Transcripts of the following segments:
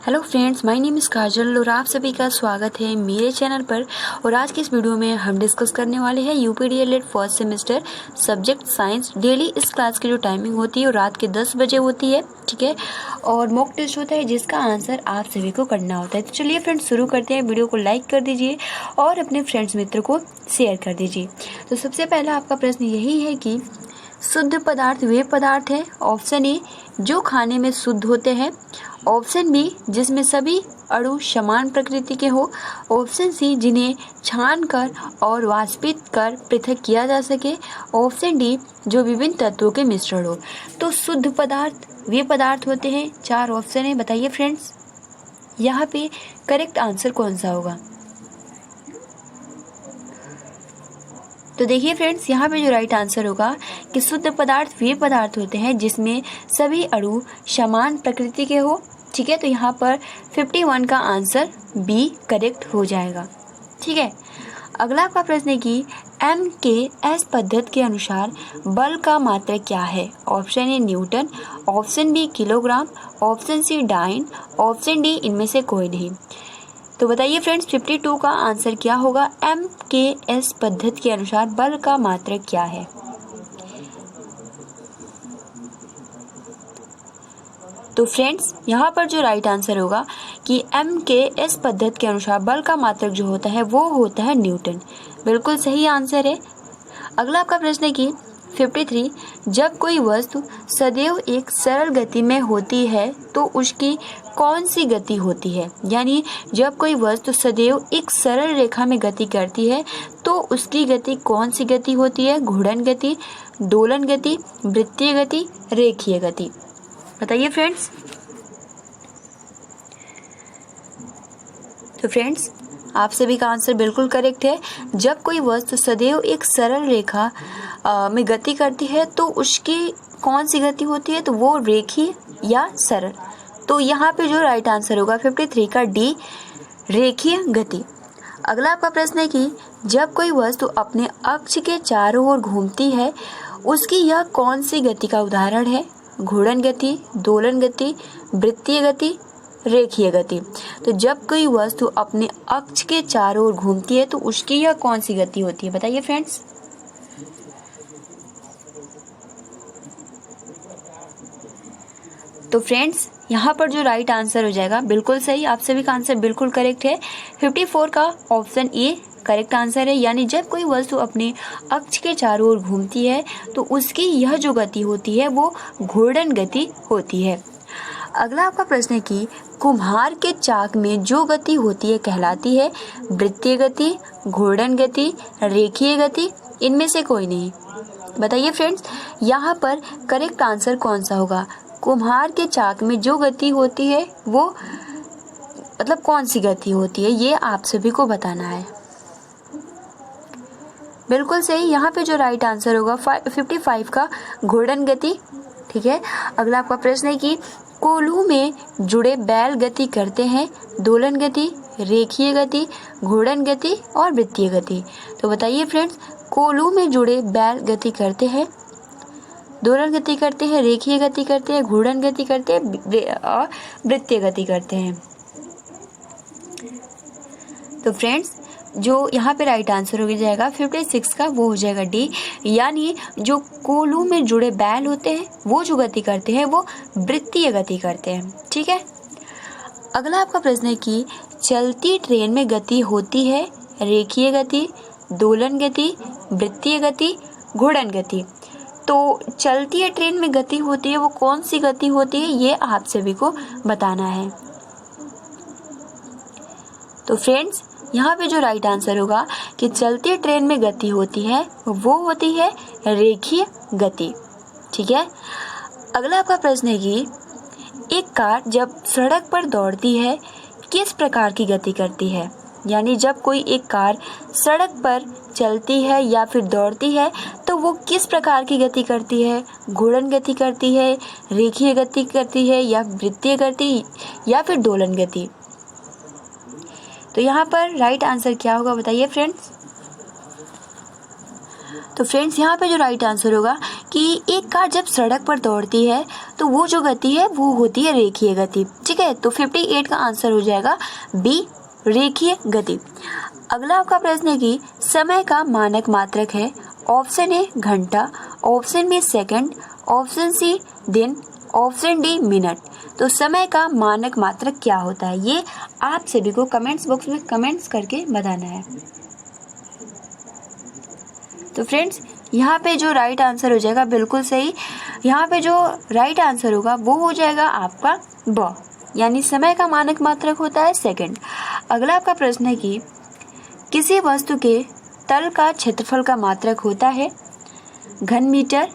Hello friends, my name is Kajal और आप सभी का स्वागत है मेरे चैनल पर। और आज की इस वीडियो में हम डिस्कस करने वाले हैं UPDElEd first semester subject science. Daily इस क्लास की जो टाइमिंग होती है वो रात के 10 बजे होती है, ठीक है। और मॉक टेस्ट होता है जिसका आंसर आप सभी को करना होता है। तो चलिए फ्रेंड्स शुरू करते हैं। वीडियो को लाइक कर दीजिए और अपने फ्रेंड्स मित्र को शेयर कर दीजिए। तो सबसे पहला आपका प्रश्न यही है कि शुद्ध पदार्थ वे पदार्थ हैं। ऑप्शन ए जो खाने में शुद्ध होते हैं। ऑप्शन बी जिसमें सभी अणु समान प्रकृति के हो। ऑप्शन सी जिन्हें छान कर और वाष्पित कर पृथक किया जा सके। ऑप्शन डी जो विभिन्न तत्वों के मिश्रण हो। तो शुद्ध पदार्थ वे पदार्थ होते हैं। 4 ऑप्शन है, बताइए फ्रेंड्स यहाँ पे करेक्ट आंसर कौन सा होगा। तो देखिए फ्रेंड्स, यहाँ पे जो राइट आंसर होगा कि शुद्ध पदार्थ वे पदार्थ होते हैं जिसमें सभी अणु समान प्रकृति के हो, ठीक है। तो यहाँ पर 51 का आंसर बी करेक्ट हो जाएगा, ठीक है। अगला आपका प्रश्न है कि MKS पद्धति के अनुसार बल का मात्रक क्या है। Option A newton, option B kilogram, option C dyne, option D इनमें से कोई नहीं। तो बताइए फ्रेंड्स 52 का आंसर क्या होगा। MKS पद्धति के अनुसार बल का मात्रक क्या है। तो फ्रेंड्स यहाँ पर जो राइट आंसर होगा कि MKS पद्धति के अनुसार बल का मात्रक जो होता है वो होता है न्यूटन। बिल्कुल सही आंसर है। अगला आपका प्रश्न है कि 53 जब कोई वस्तु सदैव एक सरल गति में होती है तो उसकी कौन सी गति होती है। यानी जब कोई वस्तु सदैव एक सरल रेखा में गति करती है तो उसकी गति कौन सी गति होती है। घूर्णन गति, दोलन गति, वृत्तीय गति, रेखीय गति। बताइए फ्रेंड्स। तो फ्रेंड्स आप सभी का आंसर बिल्कुल करेक्ट है। जब कोई वस्तु सदैव एक सरल रेखा में गति करती है तो उसकी कौन सी गति होती है, तो वो रेखीय या सरल। तो यहाँ पे जो राइट आंसर होगा 53 का डी रेखीय गति। अगला आपका प्रश्न है कि जब कोई वस्तु अपने अक्ष के चारों ओर घूमती है उसकी यह कौन सी गति का उदाहरण है। घूर्णन गति, दोलन गति, वृत्तीय गति, रेखीय गति। तो जब कोई वस्तु अपने अक्ष के चारों ओर घूमती है तो उसकी यह कौन सी गति होती है। बताइए फ्रेंड्स। तो फ्रेंड्स यहाँ पर जो राइट आंसर हो जाएगा बिल्कुल सही, आप सभी का आंसर बिल्कुल करेक्ट है। 54 का ऑप्शन ए करेक्ट आंसर है। यानी जब कोई वस्तु अपने अक्ष के चारों ओर घूमती है तो उसकी यह जो गति होती है वो घूर्णन गति होती है। अगला आपका प्रश्न है कि कुम्हार के चाक में जो गति होती है कहलाती है वृत्तीय गति, घूर्णन गति, रेखीय गति, इनमें से कोई नहीं। बताइए फ्रेंड्स यहाँ पर करेक्ट आंसर कौन सा होगा। कुम्हार के चाक में जो गति होती है वो मतलब कौन सी गति होती है, ये आप सभी को बताना है। बिल्कुल सही, यहाँ पे जो राइट आंसर होगा 55 का घूर्णन गति, ठीक है। अगला आपका प्रश्न है कि कोलू में जुड़े बैल गति करते हैं दोलन गति, रेखीय गति, घूर्णन गति और वृत्तीय गति। तो बताइए फ्रेंड्स कोलू में जुड़े बैल गति करते हैं, दोलन गति करते हैं, रेखीय गति करते हैं, घूर्णन गति करते हैं और वृत्तीय गति करते हैं। तो फ्रेंड्स जो यहाँ पे राइट आंसर हो जाएगा 56 का वो हो जाएगा डी। यानी जो कोलू में जुड़े बैल होते हैं वो जो गति करते हैं वो वृत्तीय गति करते हैं, ठीक है। अगला आपका प्रश्न है कि चलती ट्रेन में गति होती है रेखीय गति, दोलन गति, वृत्तीय गति, घूर्णन गति। तो चलती है ट्रेन में गति होती है वो कौन सी गति होती है, ये आप सभी को बताना है। तो फ्रेंड्स यहाँ पे जो राइट आंसर होगा कि चलती ट्रेन में गति होती है वो होती है रेखीय गति, ठीक है। अगला आपका प्रश्न है कि एक कार जब सड़क पर दौड़ती है किस प्रकार की गति करती है। यानी जब कोई एक कार सड़क पर चलती है या फिर दौड़ती है तो वो किस प्रकार की गति करती है। घूर्णन गति करती है, रेखीय गति करती है या वृत्तीय गति या फिर दोलन गति। तो यहाँ पर राइट आंसर क्या होगा बताइए फ्रेंड्स। तो फ्रेंड्स यहाँ पे जो राइट आंसर होगा कि एक कार जब सड़क पर दौड़ती है तो वो जो गति है वो होती है रेखीय गति। ठीक है, तो 58 का आंसर हो जाएगा बी, रेखीय गति। अगला आपका प्रश्न है कि समय का मानक मात्रक है। ऑप्शन ए घंटा, option B second, option C दिन, ऑप्शन डी मिनट। तो समय का मानक मात्रक क्या होता है, ये आप सभी को कमेंट्स बॉक्स में कमेंट्स करके बताना है। तो फ्रेंड्स यहाँ पे जो राइट आंसर हो जाएगा बिल्कुल सही, यहाँ पे जो राइट आंसर होगा वो हो जाएगा आपका ब, यानी समय का मानक मात्रक होता है सेकंड। अगला आपका प्रश्न है कि किसी वस्तु के तल का क्षेत्रफल का मात्रक होता है घन मीटर,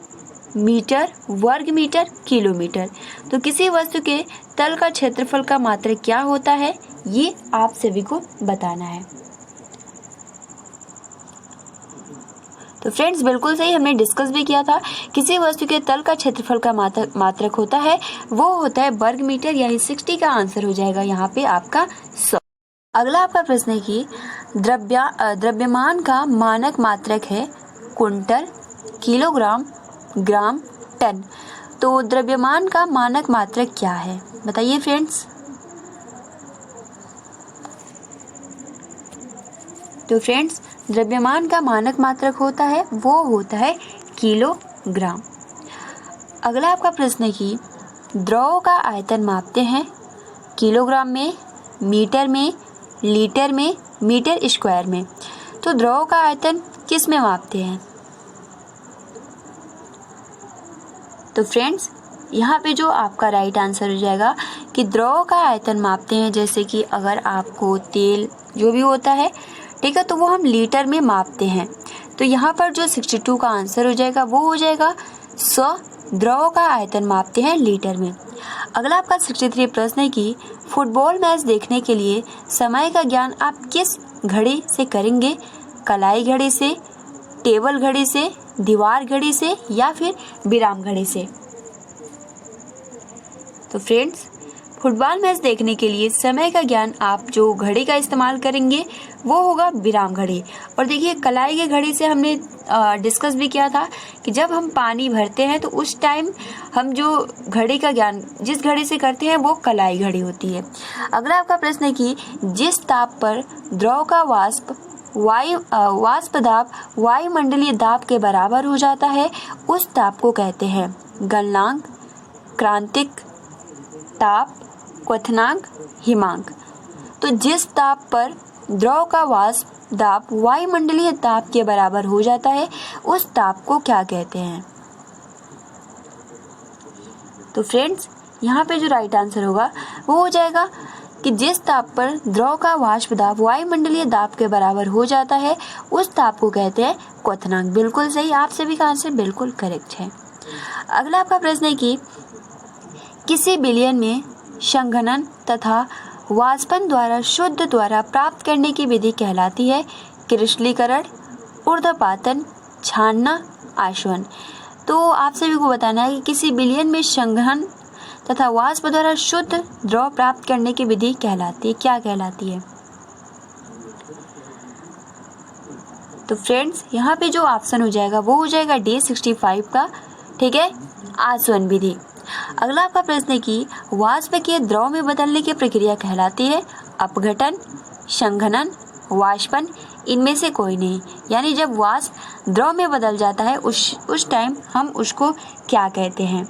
मीटर, वर्ग मीटर, किलोमीटर। तो किसी वस्तु के तल का क्षेत्रफल का मात्रक क्या होता है, ये आप सभी को बताना है। तो फ्रेंड्स बिल्कुल सही, हमने डिस्कस भी किया था, किसी वस्तु के तल का क्षेत्रफल का मात्रक होता है वो होता है वर्ग मीटर, यानी 60 का आंसर हो जाएगा यहाँ पे आपका 100। अगला आपका प्रश्न है कि द्रव्यमान का मानक मात्रक है कुंटल, किलोग्राम, ग्राम, टन। तो द्रव्यमान का मानक मात्रक क्या है, बताइए फ्रेंड्स। तो फ्रेंड्स द्रव्यमान का मानक मात्रक होता है वो होता है किलोग्राम। अगला आपका प्रश्न है कि द्रव का आयतन मापते हैं किलोग्राम में, मीटर में, लीटर में, मीटर स्क्वायर में। तो द्रव का आयतन किस में मापते हैं। तो फ्रेंड्स यहाँ पे जो आपका राइट आंसर हो जाएगा कि द्रव का आयतन मापते हैं, जैसे कि अगर आपको तेल जो भी होता है, ठीक है, तो वो हम लीटर में मापते हैं। तो यहाँ पर जो 62 का आंसर हो जाएगा वो हो जाएगा 100, द्रव का आयतन मापते हैं लीटर में। अगला आपका 63 प्रश्न है कि फुटबॉल मैच देखने के लिए समय का ज्ञान आप किस घड़ी से करेंगे, कलाई घड़ी से, टेबल घड़ी से, दीवार घड़ी से या फिर विराम घड़ी से। तो फ्रेंड्स फुटबॉल मैच देखने के लिए समय का ज्ञान आप जो घड़ी का इस्तेमाल करेंगे वो होगा विराम घड़ी। और देखिए कलाई की घड़ी से हमने डिस्कस भी किया था कि जब हम पानी भरते हैं तो उस टाइम हम जो घड़ी का ज्ञान जिस घड़ी से करते हैं वो कलाई घड़ी होती है। अगला आपका प्रश्न है कि जिस ताप पर द्रव का वाष्प दाब वायुमंडलीय दाब के बराबर हो जाता है उस ताप को कहते हैं गलनांक, क्रांतिक ताप, क्वथनांक, हिमांक। तो जिस ताप पर द्रव का वाष्प दाब वायुमंडलीय दाब के बराबर हो जाता है उस ताप को क्या कहते हैं। तो फ्रेंड्स यहाँ पे जो राइट आंसर होगा वो हो जाएगा कि जिस ताप पर द्रव का वाष्प दाब वायुमंडलीय दाब के बराबर हो जाता है उस ताप को कहते हैं क्वथनांक। बिल्कुल सही, आप सभी का आंसर बिल्कुल करेक्ट है। अगला आपका प्रश्न है कि किसी विलयन में संघनन तथा वाष्पन द्वारा शुद्ध द्वारा प्राप्त करने की विधि कहलाती है क्रिस्टलीकरण, ऊर्ध्वपातन, छानना, आशवन। तो आप सभी को बताना है कि किसी विलयन में संघनन तथा वाष्प द्वारा शुद्ध द्रव प्राप्त करने की विधि कहलाती है, क्या कहलाती है। तो फ्रेंड्स यहाँ पे जो ऑप्शन हो जाएगा वो हो जाएगा डी 65 का, ठीक है, आसवन विधि। अगला आपका प्रश्न है कि वाष्प के द्रव में बदलने की प्रक्रिया कहलाती है अपघटन, संघनन, वाष्पन। इनमें से कोई नहीं, यानी जब वाष्प द्रव में बदल जाता है उस टाइम हम उसको क्या कहते हैं।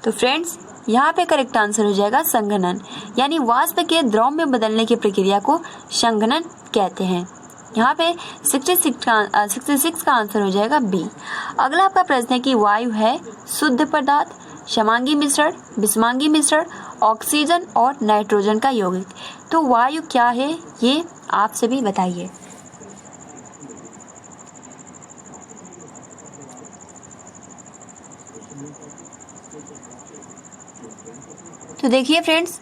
तो फ्रेंड्स यहाँ पे करेक्ट आंसर हो जाएगा संघनन, यानी वाष्प के द्रव में बदलने की प्रक्रिया को संघनन कहते हैं। यहाँ पे 66 का आंसर हो जाएगा बी। अगला आपका प्रश्न है कि वायु है शुद्ध पदार्थ, समांगी मिश्रण, विषमांगी मिश्रण, ऑक्सीजन और नाइट्रोजन का यौगिक। तो वायु क्या है ये आप सभी बताइए। तो देखिए फ्रेंड्स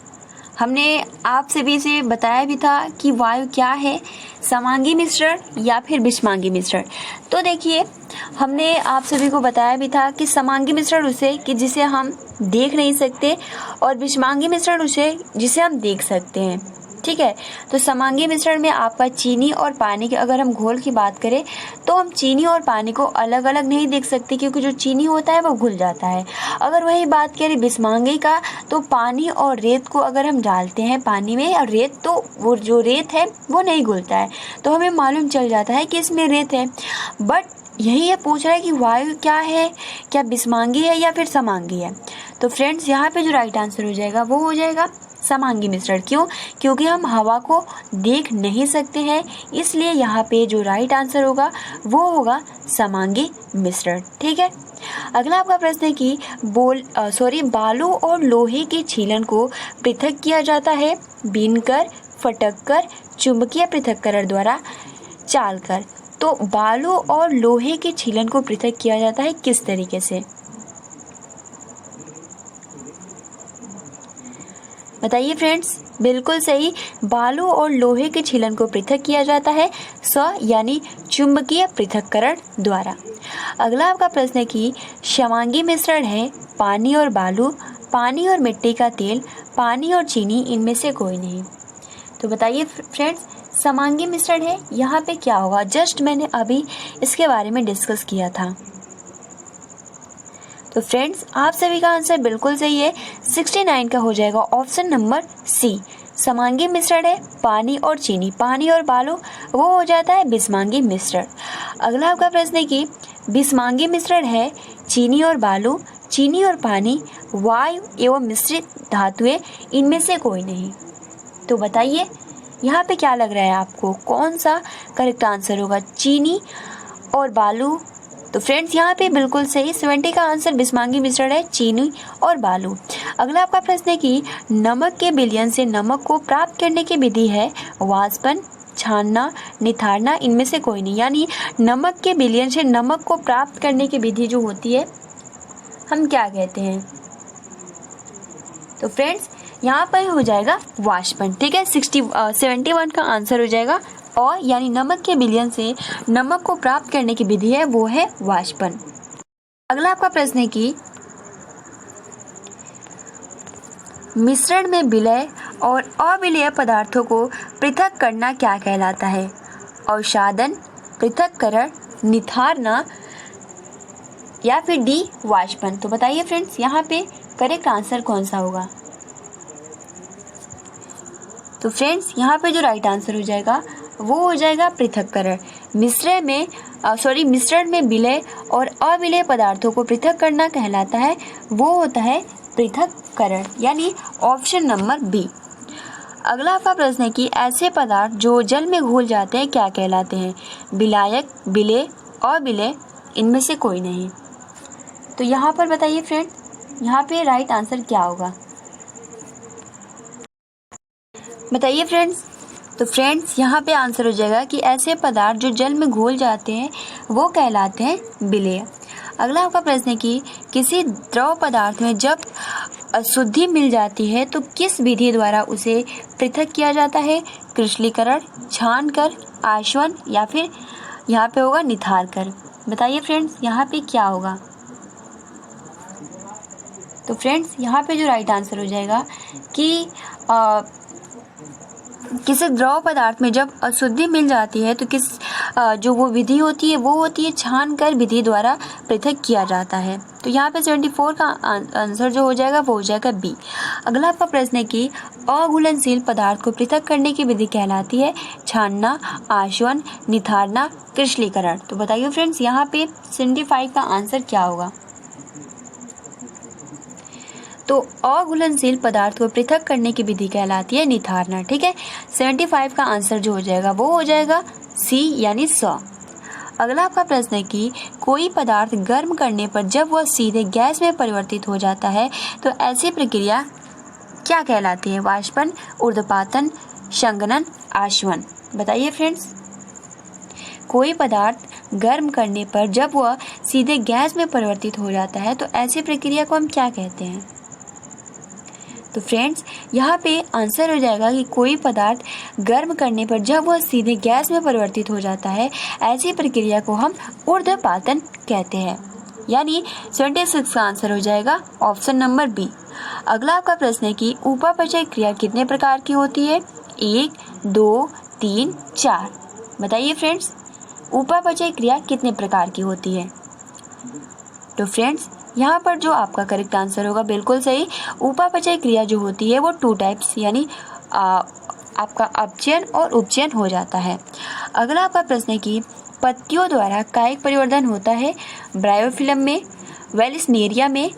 हमने आप सभी से बताया भी था कि वायु क्या है, समांगी मिश्रण या फिर विषमांगी मिश्रण। तो देखिए हमने आप सभी को बताया भी था कि समांगी मिश्रण उसे कि जिसे हम देख नहीं सकते और विषमांगी मिश्रण उसे जिसे हम देख सकते हैं। ठीक है। तो समांगी मिश्रण में आपका चीनी और पानी के, अगर हम घोल की बात करें तो हम चीनी और पानी को अलग अलग नहीं देख सकते, क्योंकि जो चीनी होता है वो घुल जाता है। अगर वही बात करें बिस्मांगी का, तो पानी और रेत को अगर हम डालते हैं पानी में और रेत, तो वो जो रेत है वो नहीं घुलता है, तो हमें मालूम चल जाता है कि इसमें रेत है। बट यही ये पूछ रहा है कि वायु क्या है, क्या बिस्मांगी है या फिर समांगी है। तो फ्रेंड्स यहाँ पे जो राइट आंसर हो जाएगा वो हो जाएगा समांगी मिश्रण। क्यों? क्योंकि हम हवा को देख नहीं सकते हैं, इसलिए यहाँ पे जो राइट आंसर होगा वो होगा समांगी मिश्रण। ठीक है। अगला आपका प्रश्न है कि बालू और लोहे के छीलन को पृथक किया जाता है बीनकर, फटककर, चुंबकीय पृथक्करण द्वारा, चालकर। तो बालू और लोहे के छीलन को पृथक किया जाता है किस तरीके से, बताइए फ्रेंड्स। बिल्कुल सही, बालू और लोहे के छीलन को पृथक किया जाता है यानी चुंबकीय पृथक्करण द्वारा। अगला आपका प्रश्न है कि समांगी मिश्रण है पानी और बालू, पानी और मिट्टी का तेल, पानी और चीनी, इनमें से कोई नहीं। तो बताइए फ्रेंड्स, समांगी मिश्रण है, यहाँ पे क्या होगा? जस्ट मैंने अभी इसके बारे में डिस्कस किया था। तो फ्रेंड्स आप सभी का आंसर बिल्कुल सही है, 69 का हो जाएगा ऑप्शन नंबर सी। समांगी मिश्रण है पानी और चीनी, पानी और बालू, वो हो जाता है बिस्मांगी मिश्रण। अगला आपका प्रश्न है कि बिस्मांगी मिश्रण है चीनी और बालू, चीनी और पानी, वायु एवं मिश्रित धातुएं, इनमें से कोई नहीं। तो बताइए यहाँ पे क्या लग रहा है आपको, कौन सा करेक्ट आंसर होगा, चीनी और बालू? तो फ्रेंड्स यहाँ पे बिल्कुल सही, 70 का आंसर बिस्मांगी मिश्रण है चीनी और बालू। अगला आपका प्रश्न है कि नमक के विलयन से नमक को प्राप्त करने की विधि है वाष्पन, छानना, निथारना, इनमें से कोई नहीं। यानी नमक के विलयन से नमक को प्राप्त करने की विधि जो होती है हम क्या कहते हैं? तो फ्रेंड्स यहाँ पर हो जाएगा वाष्पन। ठीक है, 71 का आंसर हो जाएगा और यानी नमक के विलयन से नमक को प्राप्त करने की विधि है वो है वाष्पन। अगला आपका प्रश्न है कि मिश्रण में विलय और अविलय पदार्थों को पृथक करना क्या कहलाता है? अवसादन, पृथक्करण, निथारना या फिर डी वाष्पन। तो बताइए फ्रेंड्स यहाँ पे करेक्ट आंसर कौन सा होगा? तो फ्रेंड्स यहाँ पे जो राइट आंसर हो जाएगा वो हो जाएगा पृथक्करण। मिश्रण में विलय और अविलय पदार्थों को पृथक करना कहलाता है वो होता है पृथक्करण, यानी ऑप्शन नंबर बी। अगला आपका प्रश्न है कि ऐसे पदार्थ जो जल में घुल जाते हैं क्या कहलाते हैं? विलायक, विलेय, अविलेय, इनमें से कोई नहीं। तो यहाँ पर बताइए फ्रेंड, यहाँ पे राइट आंसर क्या होगा? बताइए फ्रेंड्स। तो फ्रेंड्स यहाँ पे आंसर हो जाएगा कि ऐसे पदार्थ जो जल में घुल जाते हैं वो कहलाते हैं विलेय। अगला आपका प्रश्न है कि किसी द्रव पदार्थ में जब अशुद्धि मिल जाती है तो किस विधि द्वारा उसे पृथक किया जाता है? क्रिस्टलीकरण, छानकर, आसवन या फिर यहाँ पे होगा निथार कर। बताइए फ्रेंड्स यहाँ पे क्या होगा? तो फ्रेंड्स यहाँ पे जो राइट आंसर हो जाएगा कि किसी द्रव पदार्थ में जब अशुद्धि मिल जाती है तो जो वो विधि होती है वो होती है छान कर विधि द्वारा पृथक किया जाता है। तो यहाँ पे 74 का आंसर जो हो जाएगा वो हो जाएगा बी। अगला आपका प्रश्न है कि अघुलनशील पदार्थ को पृथक करने की विधि कहलाती है छानना, आसवन, निथारना, क्रिस्टलीकरण। तो बताइए फ्रेंड्स यहाँ पे 75 का आंसर क्या होगा? तो अघुलनशील पदार्थ को पृथक करने की विधि कहलाती है निथारना। ठीक है, 75 का आंसर जो हो जाएगा वो हो जाएगा सी यानी 100। अगला आपका प्रश्न है कि कोई पदार्थ गर्म करने पर जब वह सीधे गैस में परिवर्तित हो जाता है तो ऐसी प्रक्रिया क्या कहलाती है? वाष्पन, ऊर्ध्वपातन, संघनन, आसवन। बताइए फ्रेंड्स, कोई पदार्थ गर्म करने पर जब वह सीधे गैस में परिवर्तित हो जाता है तो ऐसी प्रक्रिया को हम क्या कहते हैं? तो फ्रेंड्स यहाँ पे आंसर हो जाएगा कि कोई पदार्थ गर्म करने पर जब वह सीधे गैस में परिवर्तित हो जाता है ऐसी प्रक्रिया को हम ऊर्ध्वपातन कहते हैं, यानी 76 का आंसर हो जाएगा ऑप्शन नंबर बी। अगला आपका प्रश्न है कि उपापचय क्रिया कितने प्रकार की होती है? 1 2 3 4। बताइए फ्रेंड्स, उपापचय क्रिया कितने प्रकार की होती है? तो फ्रेंड्स, यहाँ पर जो आपका करेक्ट आंसर होगा बिल्कुल सही, उपापचय क्रिया जो होती है वो 2 टाइप्स यानी आपका अपचयन और उपचयन हो जाता है। अगला आपका प्रश्न है कि पत्तियों द्वारा कायिक परिवर्धन होता है ब्रायोफिलम में, वेलिस्नेरिया में,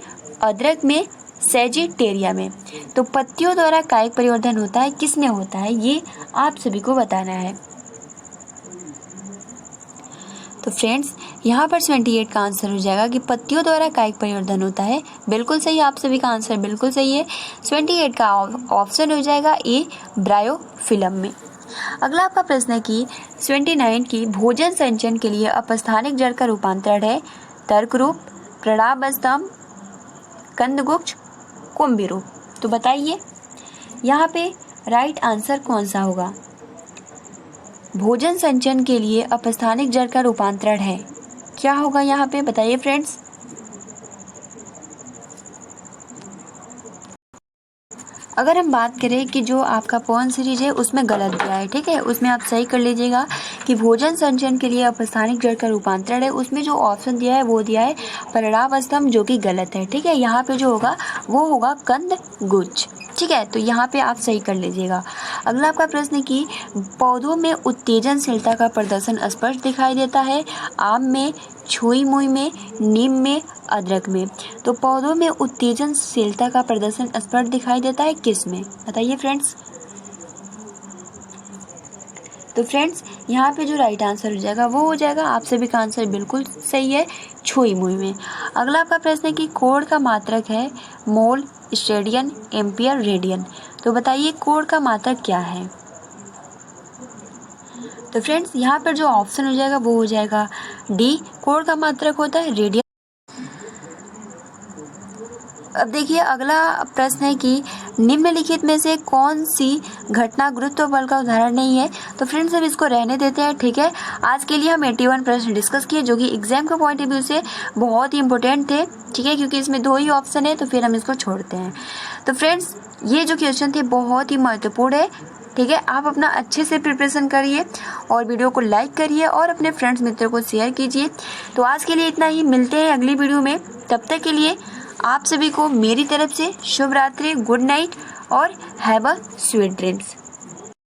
अदरक में, सेजिटेरिया में। तो पत्तियों द्वारा कायिक परिवर्धन होता है, किसमें होता है ये आप सभी को बताना है। तो फ्रेंड्स, यहाँ पर 28 का आंसर हो जाएगा कि पत्तियों द्वारा कायिक परिवर्धन होता है। बिल्कुल सही, आप सभी का आंसर बिल्कुल सही है। 28 का ऑप्शन हो जाएगा ए, ब्रायोफिलम में। अगला आपका प्रश्न है कि 29 की भोजन संचयन के लिए अपस्थानिक जड़ का रूपांतरण है तर्क रूप, प्रणाब स्तंभ, कंदगुच्छ, कुंभी रूप। तो बताइए यहाँ पे राइट आंसर कौन सा होगा? भोजन संचयन के लिए अपस्थानिक जड़ का रूपांतरण है, क्या होगा यहाँ पे? बताइए फ्रेंड्स। अगर हम बात करें कि जो आपका पॉइंट सीरीज है उसमें गलत दिया है, ठीक है, उसमें आप सही कर लीजिएगा कि भोजन संचयन के लिए अपस्थानिक जड़ का रूपांतरण है, उसमें जो ऑप्शन दिया है वो दिया है परिणाम स्तंभ, जो कि गलत है। ठीक है, यहाँ पे जो होगा वो होगा कंदगुच्छ। ठीक है, तो यहाँ पे आप सही कर लीजिएगा। अगला आपका प्रश्न है कि पौधों में उत्तेजनशीलता का प्रदर्शन स्पष्ट दिखाई देता है आम में, छुई मुई में, नीम में, अदरक में। तो पौधों में उत्तेजनशीलता का प्रदर्शन स्पष्ट दिखाई देता है किस में? बताइए फ्रेंड्स। तो फ्रेंड्स, यहाँ पे जो राइट आंसर हो जाएगा वो हो जाएगा, आप सभी का आंसर बिल्कुल सही है, छुई मुई में। अगला आपका प्रश्न है कि कोण का मात्रक है मोल, स्टेडियन, एम्पियर, रेडियन। तो बताइए कोण का मात्रक क्या है? तो फ्रेंड्स, यहाँ पर जो ऑप्शन हो जाएगा वो हो जाएगा डी, कोण का मात्रक होता है रेडियन। अब देखिए अगला प्रश्न है कि निम्नलिखित में से कौन सी घटना गुरुत्व बल का उदाहरण नहीं है? तो फ्रेंड्स, हम इसको रहने देते हैं। ठीक है, आज के लिए हम 81 प्रश्न डिस्कस किए जो कि एग्जाम के पॉइंट ऑफ व्यू से बहुत ही इंपॉर्टेंट थे। ठीक है, क्योंकि इसमें 2 ही ऑप्शन है तो फिर हम इसको छोड़ते हैं। तो फ्रेंड्स, ये जो क्वेश्चन थे बहुत ही महत्वपूर्ण है। ठीक है, आप अपना अच्छे से प्रिपरेशन करिए और वीडियो को लाइक करिए और अपने फ्रेंड्स मित्रों को शेयर कीजिए। तो आज के लिए इतना ही, मिलते हैं अगली वीडियो में। तब तक के लिए आप सभी को मेरी तरफ से शुभ रात्रि, गुड नाइट और हैव अ स्वीट ड्रीम्स।